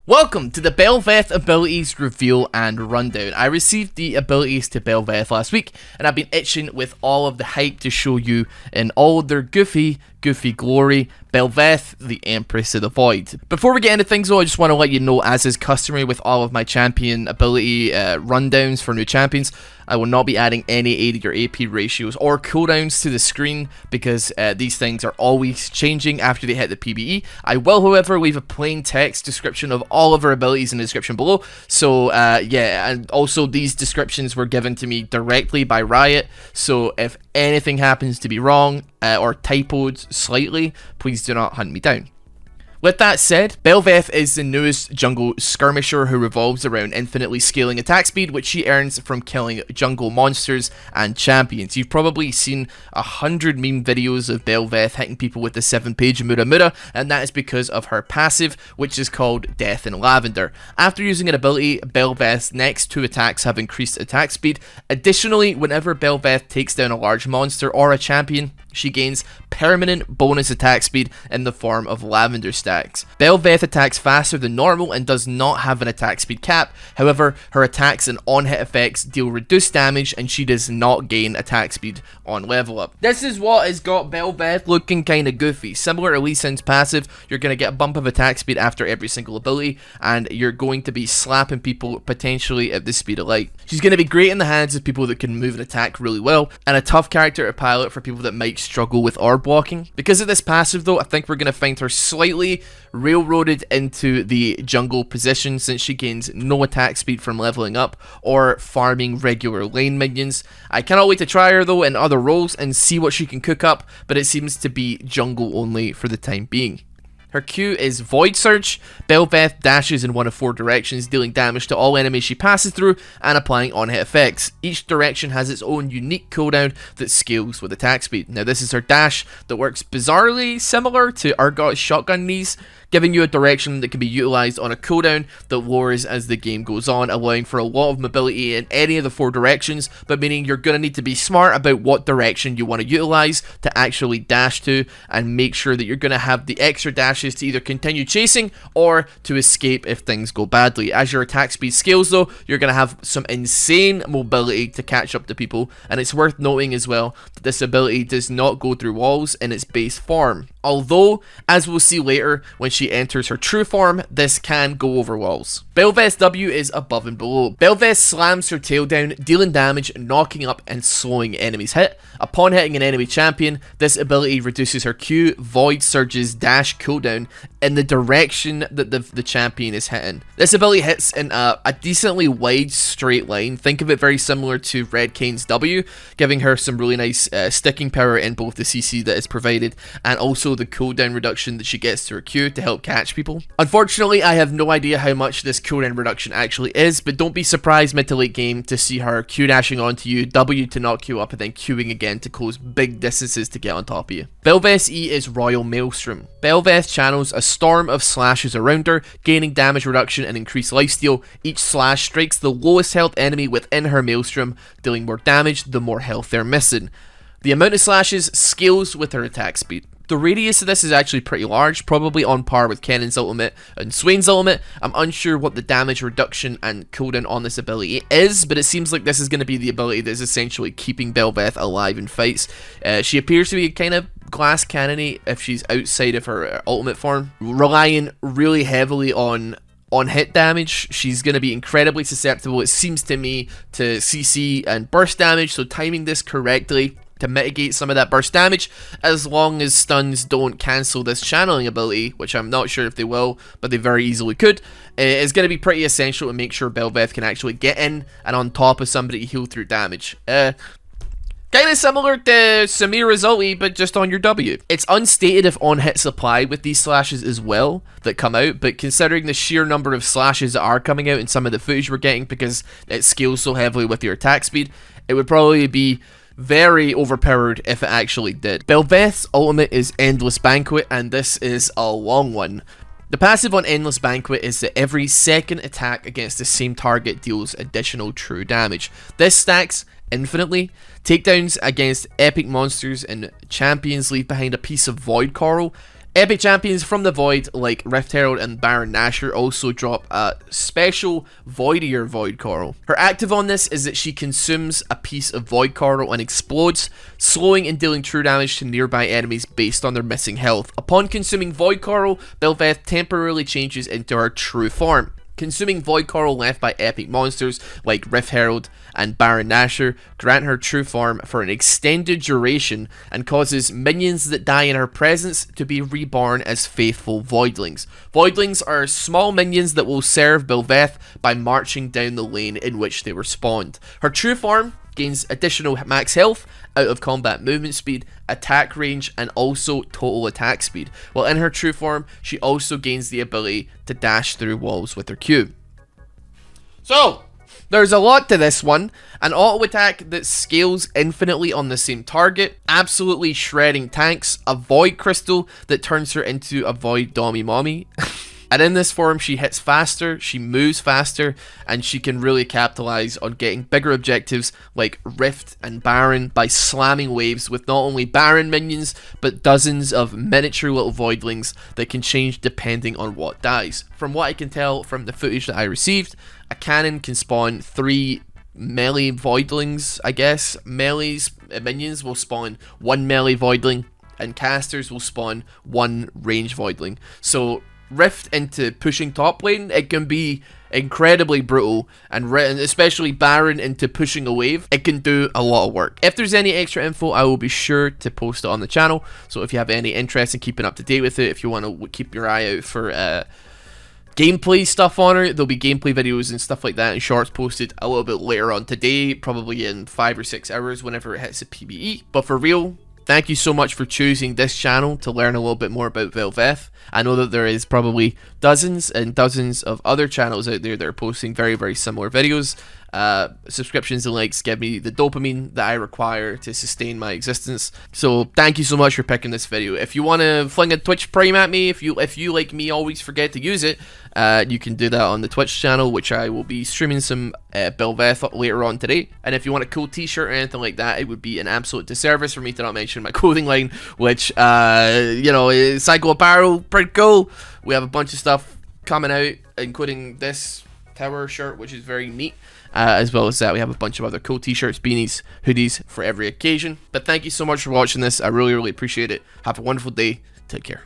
Welcome to the Belveth abilities reveal and rundown. I received the abilities to Belveth last week, and I've been itching with all of the hype to show you in all their goofy glory, Bel'Veth, the Empress of the Void. Before we get into things though, I just want to let you know, as is customary with all of my champion ability rundowns for new champions, I will not be adding any AD or AP ratios or cooldowns to the screen because these things are always changing after they hit the PBE. I will, however, leave a plain text description of all of our abilities in the description below. So yeah, and also these descriptions were given to me directly by Riot, so if anything happens to be wrong or typoed slightly, please do not hunt me down. With that said, Belveth is the newest jungle skirmisher who revolves around infinitely scaling attack speed, which she earns from killing jungle monsters and champions. You've probably seen 100 meme videos of Belveth hitting people with the 7-page Mura, and that is because of her passive, which is called Death in Lavender. After using an ability, Belveth's next 2 attacks have increased attack speed. Additionally, whenever Belveth takes down a large monster or a champion, she gains permanent bonus attack speed in the form of Lavender stacks. Belveth attacks faster than normal and does not have an attack speed cap. However, her attacks and on-hit effects deal reduced damage, and she does not gain attack speed on level up. This is what has got Belveth looking kinda goofy. Similar to Lee Sin's passive, you're gonna get a bump of attack speed after every single ability, and you're going to be slapping people potentially at the speed of light. She's gonna be great in the hands of people that can move and attack really well, and a tough character to pilot for people that might struggle with orb blocking. Because of this passive though, I think we're going to find her slightly railroaded into the jungle position since she gains no attack speed from leveling up or farming regular lane minions. I cannot wait to try her though in other roles and see what she can cook up, but it seems to be jungle only for the time being. Her Q is Void Surge. Belveth dashes in one of 4 directions, dealing damage to all enemies she passes through and applying on-hit effects. Each direction has its own unique cooldown that scales with attack speed. Now this is her dash that works bizarrely similar to Urgot's shotgun knees, giving you a direction that can be utilized on a cooldown that lowers as the game goes on, allowing for a lot of mobility in any of the 4 directions, but meaning you're going to need to be smart about what direction you want to utilize to actually dash to, and make sure that you're going to have the extra dashes to either continue chasing or to escape if things go badly. As your attack speed scales though, you're going to have some insane mobility to catch up to people, and it's worth noting as well that this ability does not go through walls in its base form. Although, as we'll see later, when she enters her true form, this can go over walls. Belveth's W is above and below. Belveth slams her tail down, dealing damage, knocking up and slowing enemies hit. Upon hitting an enemy champion, this ability reduces her Q, Void Surge's dash cooldown in the direction that the champion is hitting. This ability hits in a decently wide straight line. Think of it very similar to Red Kane's W, giving her some really nice sticking power in both the CC that is provided and also the cooldown reduction that she gets to her Q to help catch people. Unfortunately, I have no idea how much this cooldown reduction actually is, but don't be surprised mid to late game to see her Q dashing onto you, W to knock you up, and then Qing again to close big distances to get on top of you. Belveth's E is Royal Maelstrom. Belveth channels a storm of slashes around her, gaining damage reduction and increased lifesteal. Each slash strikes the lowest health enemy within her Maelstrom, dealing more damage the more health they're missing. The amount of slashes scales with her attack speed. The radius of this is actually pretty large, probably on par with Kennen's ultimate and Swain's ultimate. I'm unsure what the damage reduction and cooldown on this ability is, but it seems like this is going to be the ability that is essentially keeping Belveth alive in fights. She appears to be kind of glass cannony if she's outside of her ultimate form, relying really heavily on hit damage. She's going to be incredibly susceptible, it seems to me, to CC and burst damage, so timing this correctly to mitigate some of that burst damage, as long as stuns don't cancel this channeling ability, which I'm not sure if they will, but they very easily could, is going to be pretty essential to make sure Belveth can actually get in and on top of somebody to heal through damage. Kind of similar to Samira's ulti, but just on your W. It's unstated if on-hit supply with these slashes as well that come out, but considering the sheer number of slashes that are coming out in some of the footage we're getting, because it scales so heavily with your attack speed, it would probably be very overpowered if it actually did. Bel'Veth's ultimate is Endless Banquet, and this is a long one. The passive on Endless Banquet is that every second attack against the same target deals additional true damage. This stacks infinitely. Takedowns against epic monsters and champions leave behind a piece of void coral. Epic champions from the Void like Rift Herald and Baron Nashor also drop a special voidier Void Coral. Her active on this is that she consumes a piece of Void Coral and explodes, slowing and dealing true damage to nearby enemies based on their missing health. Upon consuming Void Coral, Belveth temporarily changes into her true form. Consuming Void Coral left by epic monsters like Rift Herald and Baron Nashor grant her true form for an extended duration and causes minions that die in her presence to be reborn as faithful Voidlings. Voidlings are small minions that will serve Belveth by marching down the lane in which they were spawned. Her true form gains additional max health, out of combat movement speed, attack range, and also total attack speed. While in her true form, she also gains the ability to dash through walls with her Q. So, there's a lot to this one. An auto attack that scales infinitely on the same target, absolutely shredding tanks, a void crystal that turns her into a void dommy mommy. And in this form, she hits faster, she moves faster, and she can really capitalize on getting bigger objectives like Rift and Baron by slamming waves with not only Baron minions, but dozens of miniature little voidlings that can change depending on what dies. From what I can tell from the footage that I received, a cannon can spawn 3 melee voidlings, I guess. Melee's minions will spawn 1 melee voidling, and casters will spawn 1 range voidling. So Rift into pushing top lane, it can be incredibly brutal, and especially Baron into pushing a wave, it can do a lot of work. If there's any extra info, I will be sure to post it on the channel, so if you have any interest in keeping up to date with it, if you want to keep your eye out for gameplay stuff on it, there'll be gameplay videos and stuff like that and shorts posted a little bit later on today, probably in 5 or 6 hours whenever it hits a PBE. But for real, thank you so much for choosing this channel to learn a little bit more about Belveth. I know that there is probably dozens and dozens of other channels out there that are posting very, very similar videos. Subscriptions and likes give me the dopamine that I require to sustain my existence. So thank you so much for picking this video. If you want to fling a Twitch Prime at me, if you like me always forget to use it, you can do that on the Twitch channel, which I will be streaming some Belveth later on today. And if you want a cool t-shirt or anything like that, it would be an absolute disservice for me to not mention my clothing line, which you know, is Psycho Apparel, pretty cool. We have a bunch of stuff coming out, including this tower shirt, which is very neat. As well as that, we have a bunch of other cool t-shirts, beanies, hoodies for every occasion. But thank you so much for watching this. I really, really appreciate it. Have a wonderful day. Take care.